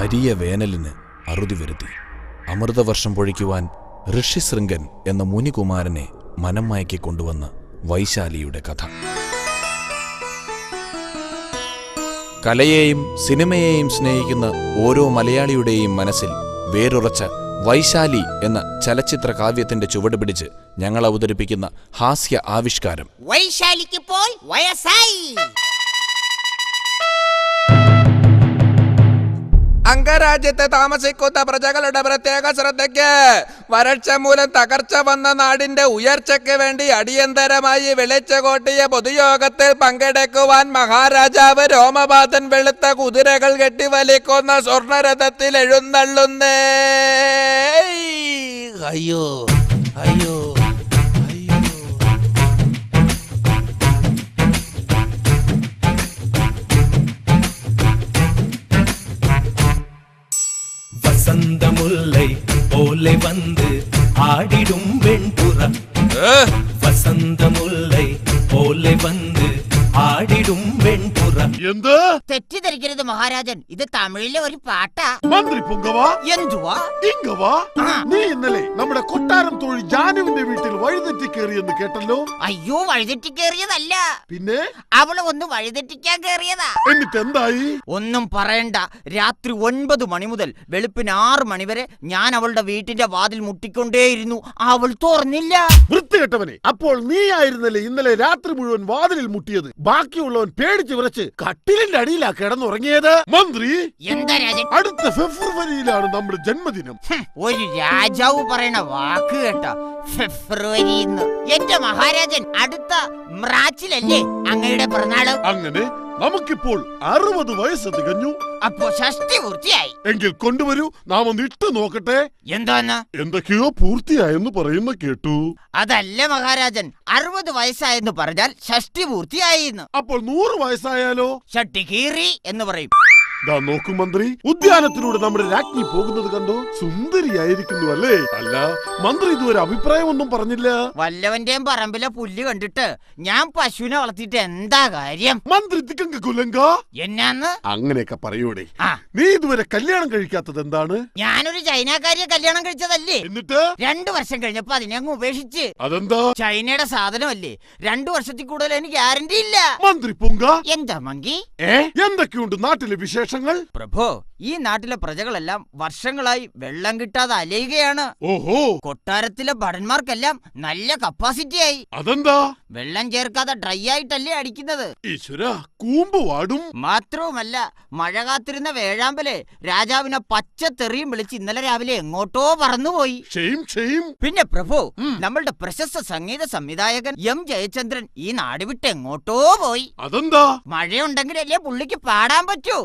അരിയ വേനലിന് അറുതി വരുത്തി. അമൃതവർഷം പൊഴിക്കുവാൻ ഋഷിശൃംഗൻ എന്ന മുനികുമാരനെ മനം മയക്കി കൊണ്ടുവന്ന വൈശാലിയുടെ കഥ. കലയെയും സിനിമയെയും സ്നേഹിക്കുന്ന ഓരോ മലയാളിയുടെയും മനസ്സിൽ വേരുറച്ച വൈശാലി എന്ന ചലച്ചിത്ര കാവ്യത്തിന്റെ ചുവട് പിടിച്ച് ഞങ്ങൾ അവതരിപ്പിക്കുന്ന ഹാസ്യ ആവിഷ്കാരം വൈശാലിക്കിപ്പോൾ വയസ്സായി. അംഗരാജ്യത്ത് താമസിക്കുന്ന പ്രജകളുടെ പ്രത്യേക ശ്രദ്ധയ്ക്ക് വരൾച്ച മൂലം തകർച്ച വന്ന നാടിന്റെ ഉയർച്ചയ്ക്ക് വേണ്ടി അടിയന്തരമായി വിളിച്ചുകൂട്ടിയ പൊതുയോഗത്തിൽ പങ്കെടുക്കുവാൻ മഹാരാജാവ് രോമപാതൻ വെളുത്ത കുതിരകൾ കെട്ടിവലിക്കുന്ന സ്വർണരഥത്തിൽ എഴുന്നള്ളുന്നേ. അയ്യോ അയ്യോ வசந்தமுல்லை போலே வந்து ஆடிடும் வெண்புறா. വസന്തമുല്ലൈ പോലെ വന്ന് ആടിടും വെൺപുറ. എന്ത് തെറ്റിദ്ധരിക്കരുത് മഹാരാജൻ, ഇത് തമിഴിലെ ഒരു പാട്ടാ. മന്ത്രി പുങ്കവാ, എന്തുവാ ഇങ്ങവാ. നീ ഇന്നലെ നമ്മുടെ കൊട്ടാരം തൊഴി ജാനുവിന്റെ വീട്ടിൽ വഴിതെറ്റി കയറിയെന്ന് കേട്ടല്ലോ. അയ്യോ, വഴിതെറ്റി കയറിയതല്ല, പിന്നെ അവള് ഒന്ന് വഴിതെറ്റിക്കാൻ കയറിയതാ. എന്നിട്ട് എന്തായി? ഒന്നും പറയണ്ട. രാത്രി 9 മണി മുതൽ വെളുപ്പിന് 6 മണി വരെ ഞാൻ അവളുടെ വീട്ടിന്റെ വാതിൽ മുട്ടിക്കൊണ്ടേയിരുന്നു. അവൾ തുറന്നില്ല. വൃത്തികെട്ടവനെ, അപ്പോൾ നീ ആയിരുന്നല്ലേ ഇന്നലെ രാത്രി മുഴുവൻ വാതിലിൽ മുട്ടിയത്? ബാക്കിയുള്ളവൻ പേടിച്ച് വിറച്ച് കട്ടിലിന്റെ അടിയിലാ കിടന്നുറങ്ങിയത്. മന്ത്രി, എന്താ രാജൻ? അടുത്ത ഫെബ്രുവരിയിലാണ് നമ്മുടെ ജന്മദിനം. ഒരു രാജാവ് പറയണ വാക്ക് കേട്ട ഫെബ്രുവരി. എന്റെ മഹാരാജൻ, അടുത്ത മ്രാച്ചിലല്ലേ അങ്ങയുടെ പിറന്നാള്? അങ്ങനെ നമുക്കിപ്പോൾ 60 വയസ്സ് തികഞ്ഞു. അപ്പോ ഷഷ്ടി പൂർത്തിയായി. എങ്കിൽ കൊണ്ടുവരൂ, നാം ഒന്ന് ഇട്ട് നോക്കട്ടെ. എന്താന്ന്? എന്തൊക്കെയോ പൂർത്തിയായെന്ന് പറയുന്ന കേട്ടു. അതല്ല മഹാരാജൻ, 60 വയസ്സായെന്ന് പറഞ്ഞാൽ ഷഷ്ടി പൂർത്തിയായി. അപ്പോൾ 100 വയസ്സായാലോ? ഷട്ടി കീറി എന്ന് പറയും. ദാ നോക്കൂ മന്ത്രി, ഉദ്യാനത്തിലൂടെ നമ്മുടെ രാജ്ഞി പോകുന്നത് കണ്ടോ? സുന്ദരിയായിരിക്കുന്നു അല്ലേ? അല്ല, മന്ത്രി ഇതുവരെ അഭിപ്രായമൊന്നും പറഞ്ഞില്ല. വല്ലവന്റെയും പറമ്പിലെ പുല്ല് കണ്ടിട്ട് ഞാൻ പശുവിനെ വളർത്തിട്ട് എന്താ കാര്യം? മന്ത്രി തിക്കങ്ക കുലങ്ക എന്നാന്ന് അങ്ങനെയൊക്കെ പറയൂടെ. നീ ഇതുവരെ കല്യാണം കഴിക്കാത്തത് എന്താണ്? ഞാനൊരു ചൈനക്കാരിയെ കല്യാണം കഴിച്ചതല്ലേ, എന്നിട്ട് 2 വർഷം കഴിഞ്ഞപ്പോ അതിനെ അങ്ങ് ഉപേക്ഷിച്ച്. അതെന്താ? ചൈനയുടെ സാധനമല്ലേ, 2 വർഷത്തിൽ കൂടുതൽ എനിക്ക് ഗ്യാരണ്ടി ഇല്ല. മന്ത്രി പുങ്ക, എന്താ മങ്കി? എന്തൊക്കെയുണ്ട് നാട്ടിലെ വിശേഷങ്ങൾ? പ്രഭോ, ഈ നാട്ടിലെ പ്രജകളെല്ലാം വർഷങ്ങളായി വെള്ളം കിട്ടാതെ അലയുകയാണ്. ഓഹോ, കൊട്ടാരത്തിലെ ഭടന്മാർക്കെല്ലാം നല്ല കപ്പാസിറ്റി ആയി. അതെന്താ? വെള്ളം ചേർക്കാതെ ഡ്രൈ ആയിട്ടല്ലേ അടിക്കുന്നത്. ഈശ്വരാ, കൂമ്പ് വാടും. മാത്രവുമല്ല, മഴ കാത്തിരുന്ന വേഴാമ്പലെ രാജാവിനെ പച്ചത്തെറിയും വിളിച്ച് ഇന്നലെ രാവിലെ എങ്ങോട്ടോ പറന്നുപോയി. പിന്നെ പ്രഭു, നമ്മളുടെ പ്രശസ്ത സംഗീത സംവിധായകൻ എം ജയചന്ദ്രൻ ഈ നാട് വിട്ട് എങ്ങോട്ടോ പോയി. അതെന്താ? മഴയുണ്ടെങ്കിലല്ലേ പുള്ളിക്ക് പാടാൻ പറ്റൂ.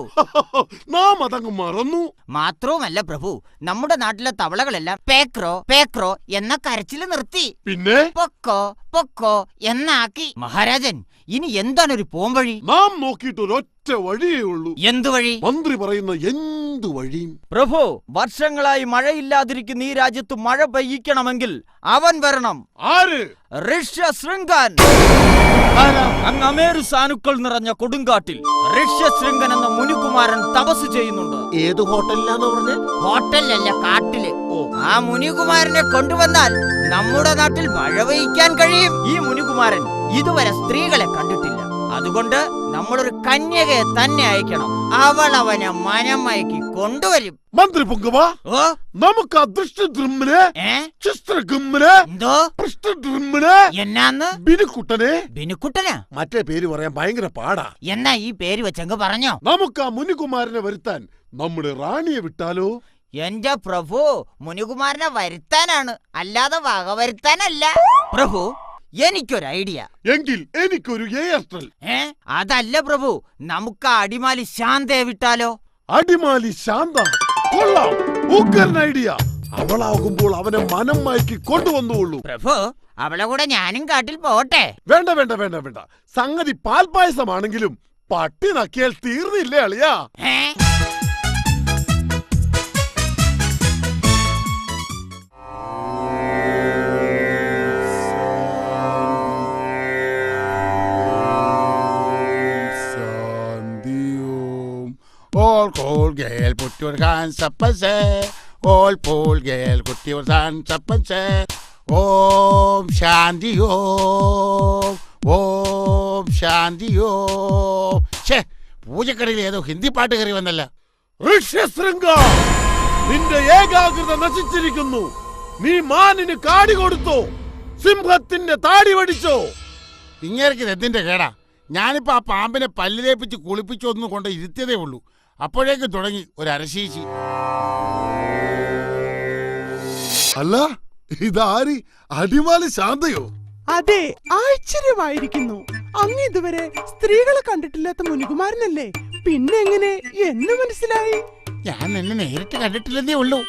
നാം അതങ്ങ് മറന്നു. മാത്രവുമല്ല പ്രഭു, നമ്മുടെ നാട്ടിലെ തവളകളെല്ലാം പേക്രോ പേക്രോ എന്ന കരച്ചില് നിർത്തി. പിന്നെ പൊക്കോ പൊക്കോ എന്നാക്കി. മഹാരാജൻ, ഇനി എന്താണ് ഒരു പോംവഴി? നാം നോക്കിയിട്ട് ഒരൊറ്റ വഴിയേ ഉള്ളൂ. എന്തു വഴി? മന്ത്രി പറയുന്ന എന്തു വഴിയും. പ്രഭു, വർഷങ്ങളായി മഴയില്ലാതിരിക്കുന്ന ഈ രാജ്യത്ത് മഴ പെയ്യിക്കണമെങ്കിൽ അവൻ വരണം. ആര്? ഋഷ്യശൃംഗൻ. അങ്ങ് അമേരു സാനുക്കൾ നിറഞ്ഞ കൊടുങ്കാട്ടിൽ ഋഷ്യശൃംഗൻ എന്ന മുനികുമാരൻ തപസ് ചെയ്യുന്നുണ്ട്. ഏത് ഹോട്ടലിലാന്ന് പറഞ്ഞ? ഹോട്ടലിലല്ല, കാട്ടില്. ആ മുനികുമാരനെ കൊണ്ടുവന്നാൽ നമ്മുടെ നാട്ടിൽ മഴ പെയ്യിക്കാൻ കഴിയും. ഈ മുനികുമാരൻ ഇതുവരെ സ്ത്രീകളെ കണ്ടിട്ടില്ല. അതുകൊണ്ട് നമ്മളൊരു കന്യകയെ തന്നെ അയക്കണം. അവൾ അവനെ മനം മയക്കി കൊണ്ടുവരും. മന്ത്രി പൊങ്കവാ, നമുക്ക് എന്നാന്ന്? ബിനുക്കുട്ടനാ? മറ്റേ പേര് പറയാൻ ഭയങ്കര പാടാ. എന്നാ ഈ പേര് വെച്ചങ്ങ് പറഞ്ഞോ. നമുക്ക് ആ മുനികുമാരനെ വരുത്താൻ നമ്മുടെ റാണിയെ വിട്ടാലോ? എന്റെ പ്രഭു, മുനികുമാരനെ വരുത്താനാണ്, അല്ലാതെ വകവരുത്താനല്ല. പ്രഭു, എനിക്കൊരു ഐഡിയ. എങ്കിൽ എനിക്കൊരു എയർടെൽ. അതല്ല പ്രഭു, നമുക്ക് അടിമാലി ശാന്തയെ വിട്ടാലോ? അടിമാലി ശാന്ത കൊള്ളാം, ഉഗ്രൻ ഐഡിയ. അവളാകുമ്പോൾ അവനെ മനം മയക്കി കൊണ്ടുവന്നുള്ളൂ. പ്രഭു, അവളെ കൂടെ ഞാനും കാട്ടിൽ പോട്ടെ? വേണ്ട വേണ്ട വേണ്ട വേണ്ട, സംഗതി പാൽപായസമാണെങ്കിലും പട്ടി നക്കിയാൽ തീർന്നില്ലേ അളിയാ? All cool girl, put your hands up and say. All cool girl, put your hands up and say. Om Shanti Om. Om Shanti Om. ഛേ, പൂജക്കടയിൽ ഏതോ ഹിന്ദി പാട്ട് കയറി വന്നല്ല. ഋഷ്യശൃംഗ, നിന്റെ ഏകാഗ്രത നശിച്ചിരിക്കുന്നു. നീ മാനിന് കാടി കൊടുത്തോ? സിംഹത്തിന്റെ താടി വടിച്ചോ? ഇങ്ങേർക്ക് എന്തിന്റെ കേടാ? ഞാനിപ്പോ ആ പാമ്പിനെ പല്ലിലേപ്പിച്ച് കുളിപ്പിച്ചൊന്നും കൊണ്ട് ഇരുത്തിയതേ ഉള്ളൂ. അപ്പോഴേക്ക് തുടങ്ങി ഒരു അരശീശി. അല്ല, ഇതാരി? അടിമാലി ശാന്തയോ? അതെ, ആശ്ചര്യമായിരിക്കുന്നു. അങ്ങ് ഇതുവരെ സ്ത്രീകളെ കണ്ടിട്ടില്ലാത്ത മുനികുമാരനല്ലേ? പിന്നെ എങ്ങനെ എന്ന് മനസ്സിലായി? ഞാൻ നിന്നെ നേരിട്ട് കണ്ടിട്ടില്ലെന്നേ ഉള്ളൂ.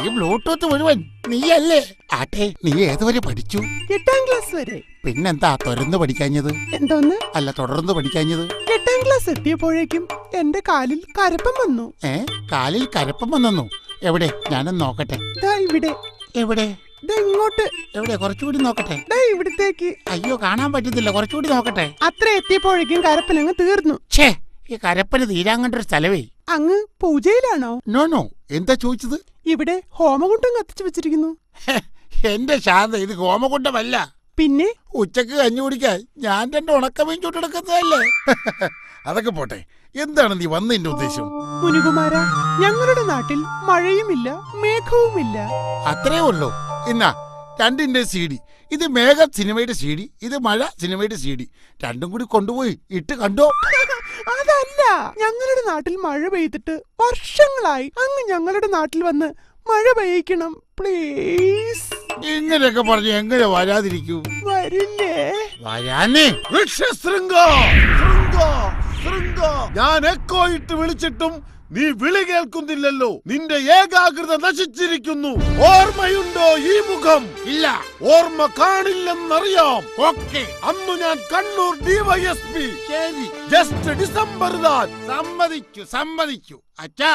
ഈ ബ്ലൂടൂത്ത് മുഴുവൻ നീയല്ലേ? ആട്ടെ, നീ ഏതുവരെ പഠിച്ചു? 8ാം ക്ലാസ് വരെ. പിന്നെന്താ തുറന്നു പഠിക്കാഞ്ഞത്? എന്തോന്ന്? അല്ല, തുടർന്ന് പഠിക്കാഞ്ഞത്? 8ാം ക്ലാസ് എത്തിയപ്പോഴേക്കും എന്റെ കാലിൽ കരപ്പം വന്നു. കാലിൽ കരപ്പം വന്നു? എവിടെ? ഞാനൊന്ന് നോക്കട്ടെ. ദാ ഇവിടെ. എവിടെ? ദാ ഇങ്ങോട്ട്. എവിടെ? കുറച്ചുകൂടി നോക്കട്ടെ. ദാ ഇവിടത്തേക്ക്. അയ്യോ, കാണാൻ പറ്റുന്നില്ല. കുറച്ചുകൂടി നോക്കട്ടെ. അത്ര എത്തിയപ്പോഴേക്കും കരപ്പനങ്ങ് തീർന്നു. ഛേ, ഈ കരപ്പന് തീരാൻ കണ്ടൊരു സ്ഥലവേ. അങ്ങ് പൂജയിലാണോ? നോ നോ, എന്താ ചോദിച്ചത്? ഇവിടെ ഹോമകുണ്ടം കത്തിച്ചു വെച്ചിരിക്കുന്നു. എന്റെ ശാന്ത, ഇത് ഹോമകുണ്ടമല്ല. പിന്നെ ഉച്ചക്ക് കഞ്ഞി കുടിക്കാൻ ഞാൻ 2 ഉണക്കമീൻ ചുട്ടെടുക്കുന്നതല്ലേ? അതൊക്കെ പോട്ടെ, എന്താണ് നീ വന്നതിന്റെ ഉദ്ദേശം? മുനികുമാര, ഞങ്ങളുടെ നാട്ടിൽ മഴയുമില്ല മേഘവുമില്ല. അത്രേ ഉള്ളൂ. എന്നാ 2ന്റെ CD. ഇത് മേഘ സിനിമയുടെ CD, ഇത് മഴ സിനിമയുടെ CD. 2ഉം കൂടി കൊണ്ടുപോയി ഇട്ട് കണ്ടോ? അതല്ല, ഞങ്ങളുടെ നാട്ടിൽ മഴ പെയ്തിട്ട് വർഷങ്ങളായി. അങ്ങ് ഞങ്ങളുടെ നാട്ടിൽ വന്ന് മഴ പെയ്യിക്കണം പ്ലീസ്. ഇങ്ങനെയൊക്കെ പറഞ്ഞ് എങ്ങനെ വരാതിരിക്കൂ? വരില്ലേ? വരാനേ. ഋഷ്യശൃംഗ, ഞാൻ എക്കോ ഇട്ട് വിളിച്ചിട്ടും നീ വിളി കേൾക്കുന്നില്ലല്ലോ. നിന്റെ ഏകാഗ്രത നശിച്ചിരിക്കുന്നു. ഓർമ്മയുണ്ടോ ഈ മുഖം? ഇല്ല. ഓർമ്മ കാണില്ലെന്നറിയാം. ഓക്കെ, അന്ന് ഞാൻ കണ്ണൂർ DYSP. ശരി, ജസ്റ്റ് ഡിസംബർ താൻ. സമ്മതിച്ചു. അച്ഛാ,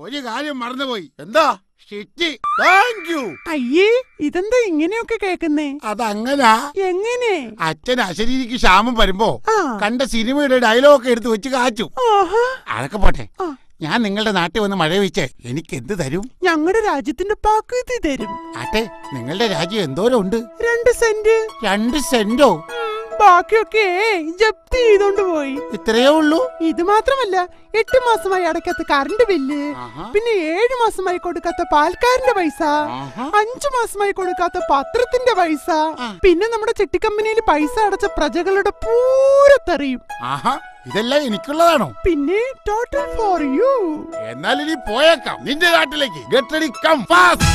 ഒരു കാര്യം മറന്നുപോയി. എന്താ? ഷിറ്റി. Thank you. അയ്യേ, ഇതെന്താ ഇങ്ങനെയൊക്കെ കേക്കുന്നേ? അതങ്ങനാ. എങ്ങനെ? അച്ഛൻ അശരീരിക്ക് ക്ഷാമം വരുമ്പോ ആ. കണ്ട സിനിമയുടെ ഡയലോഗ് എടുത്ത് വെച്ച് കാച്ചു. ആഹാ. അതൊക്കെ പോട്ടെ. ആ. ഞാൻ നിങ്ങളുടെ നാട്ടിൽ വന്ന് മഴ വെച്ച് എനിക്ക് എന്ത് തരും? ഞങ്ങളുടെ രാജ്യത്തിന്റെ പകുതി തരും. ആട്ടെ, നിങ്ങളുടെ രാജ്യം എന്തോരം ഉണ്ട്? 2 സെന്റ്. 2 സെന്റോ? ബാക്കിയൊക്കെ ജപ്തി ചെയ്തോണ്ട് പോയി. ഇത്രയേ ഉള്ളൂ? ഇത് മാത്രമല്ല, 8 മാസമായി അടയ്ക്കാത്ത കറണ്ട് ബില്ല്, ആഹാ. പിന്നെ 7 മാസമായി കൊടുക്കാത്ത പാൽക്കാരന്റെ പൈസ, ആഹാ. 5 മാസമായി കൊടുക്കാത്ത പത്രത്തിന്റെ പൈസ, ആ. പിന്നെ നമ്മുടെ ചിട്ടിക്കമ്പനിയിൽ പൈസ അടച്ച പ്രജകളുടെ പൂരത്തെറിയും. ആഹാ, ഇതെല്ലാം എനിക്കുള്ളതാണോ? പിന്നെ ടോട്ടൽ ഫോർ യു. എന്നാൽ ഇനി പോയേക്കാം നിന്റെ നാട്ടിലേക്ക്. Get ready, come fast.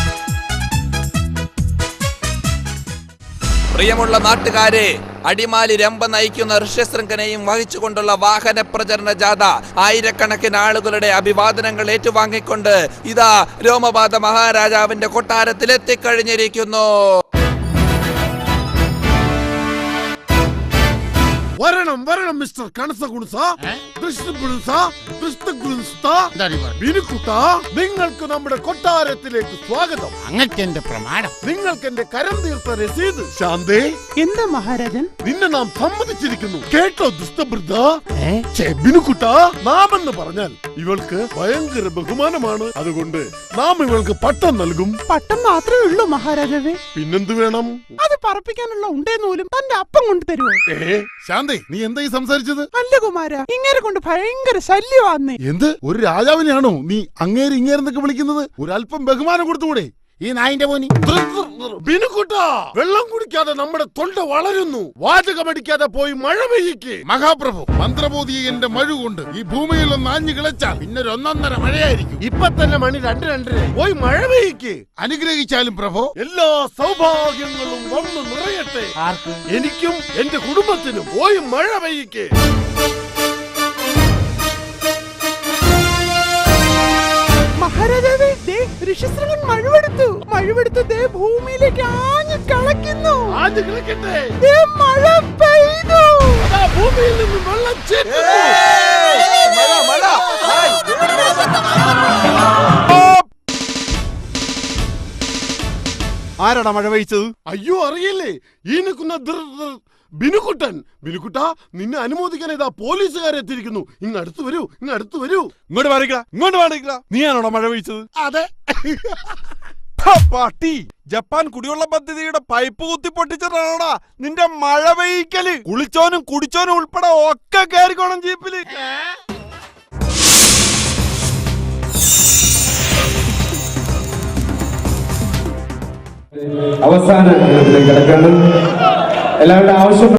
പ്രിയമുള്ള നാട്ടുകാരെ, അടിമാലി രംഭ നയിക്കുന്ന ഋഷ്യശൃംഖനെയും വഹിച്ചുകൊണ്ടുള്ള വാഹന പ്രചരണ ജാഥ ആയിരക്കണക്കിന് ആളുകളുടെ അഭിവാദനങ്ങൾ ഏറ്റുവാങ്ങിക്കൊണ്ട് ഇതാ രോമപാത മഹാരാജാവിന്റെ കൊട്ടാരത്തിൽ എത്തിക്കഴിഞ്ഞിരിക്കുന്നു. വരണം മിസ്റ്റർ കണസകുണസ, ദൃഷ്ടകുണസ, ദൃഷ്ടകുണസ, ബിനുക്കുട്ട, നിങ്ങൾക്ക് നമ്മുടെ കൊട്ടാരത്തിലേക്ക് സ്വാഗതം. അങ്ങക്ക് എന്റെ പ്രമാണം. നിങ്ങൾക്ക് എന്റെ കരം തീർത്ത രസീത്. ശാന്തേ, എന്താ മഹാരാജൻ? നിന്നെ നാം സമ്മതിച്ചിരിക്കുന്നു. കേട്ടോ ദുഷ്ടവൃദ്ധ? ബിനുക്കുട്ട, നാമെന്ന് പറഞ്ഞാൽ ഇവൾക്ക് ഭയങ്കര ബഹുമാനമാണ്. അതുകൊണ്ട് നാം ഇവൾക്ക് പട്ടം നൽകും. പട്ടം മാത്രമേ ഉള്ളൂ മഹാരാജാവേ. പിന്നെന്ത് വേണം? അത് പറപ്പിക്കാനുള്ള ഉണ്ടേ നൂലും തന്റെ അപ്പം കൊണ്ട് തരുമോ? ശാന്തേ, നീ എന്തായി സംസാരിച്ചത്? അല്ല കുമാര, ഇങ്ങനെ കൊണ്ട് ഭയങ്കര ശല്യമാന്നേ. എന്ത്? ഒരു രാജാവിനെയാണോ നീ അങ്ങേര് ഇങ്ങേരെന്നൊക്കെ വിളിക്കുന്നത്? ഒരല്പം ബഹുമാനം കൊടുത്തുകൂടെ? ഈ നായിന്റെ മോനി. ബിനുക്കുട്ട, വെള്ളം കുടിക്കാതെ നമ്മുടെ തൊണ്ട വളരുന്നു. വാചകമടിക്കാതെ പോയി മഴ പെയ്യിക്ക്. മഹാപ്രഭു, മന്ത്രബോധി എന്റെ മഴ കൊണ്ട് ഈ ഭൂമിയിൽ ഒന്ന് ആഞ്ഞു കിളച്ചാൽ പിന്നെ 1.5 മഴയായിരിക്കും. ഇപ്പൊ തന്നെ മണി 2:02. പോയി മഴ പെയ്യിക്ക്. അനുഗ്രഹിച്ചാലും പ്രഭു. എല്ലാ സൗഭാഗ്യങ്ങളും വന്നു നിറയട്ടെ. ആർക്ക്? എനിക്കും എന്റെ കുടുംബത്തിനും. പോയി മഴ പെയ്യിക്ക്. മഹാരാജാവേ, ദേ ഋഷ്യശൃംഖൻ മഴവെടുത്തു ദേ ഭൂമിയിലേക്ക് ആഞ്ഞു കളയ്ക്കുന്നു. ആഞ്ഞു കളിക്കട്ടെ. ദേ മഴ പെയ്തു. അതാ ഭൂമിയിൽ നിന്ന് വെള്ളം ചേരുന്നു. ആരാടാ മഴ പെയ്ച്ചത്? അയ്യോ, അറിയില്ലേ? ഈ നിൽക്കുന്ന ബിനുക്കുട്ടൻ. ബിനുക്കുട്ട, നിന്നെ അനുമോദിക്കാൻ ഇതാ പോലീസുകാരെത്തിയിരിക്കുന്നു. ഇങ്ങ് അടുത്ത് വരൂ, ഇങ്ങ് അടുത്ത് വരൂ. ഇങ്ങോട്ട് മാറിക്കടാ. നീയാണോടാ മഴ പെയ്ച്ചത്? അതെ. പാട്ടി, ജപ്പാൻ കുടിവെള്ള പദ്ധതിയുടെ പൈപ്പ് കുത്തി പൊട്ടിച്ചിട്ടാണോടാ നിന്റെ മഴ പെയ്ക്കല്? കുളിച്ചോനും കുടിച്ചോനും ഉൾപ്പെടെ ഒക്കെ കയറിക്കോണം ജീപ്പില്. അവസാന കിടക്കാണ് എല്ലാവരുടെ ആവശ്യം.